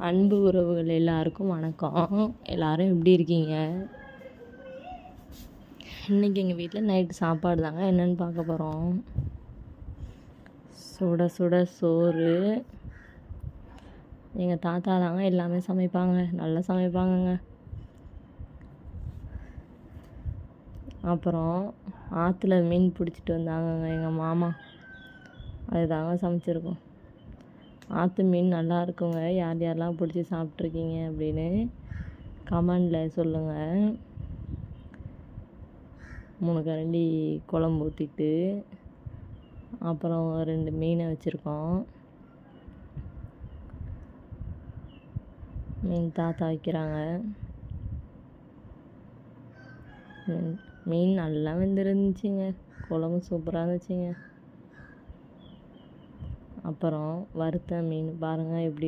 அன்பு உறவுகள் எல்லாருக்கும் வணக்கம். எல்லாரும் எப்படி இருக்கீங்க? இன்றைக்கி எங்கள் வீட்டில் நைட்டு சாப்பாடு தாங்க. என்னென்னு பார்க்க போகிறோம். சுட சுட சோறு. எங்கள் தாத்தா தாங்க எல்லாமே சமைப்பாங்க, நல்லா சமைப்பாங்கங்க. அப்புறம் ஆற்றுல மீன் பிடிச்சிட்டு வந்தாங்கங்க எங்கள் மாமா, அது தாங்க சமைச்சிருக்கோம். ஆற்று மீன் நல்லா இருக்குங்க. யார் யாரெல்லாம் பிடிச்சி சாப்பிட்ருக்கீங்க அப்படின்னு கமெண்டில் சொல்லுங்கள். 3 கரண்டி குழம்பு ஊற்றிட்டு அப்புறம் 2 மீனை வச்சுருக்கோம். மீன் தாத்தா வைக்கிறாங்க. மீன் நல்லா வெந்திருந்துச்சிங்க. குழம்பு சூப்பராக இருந்துச்சுங்க. அப்புறம் வறுத்த மீன் பாருங்கள் எப்படி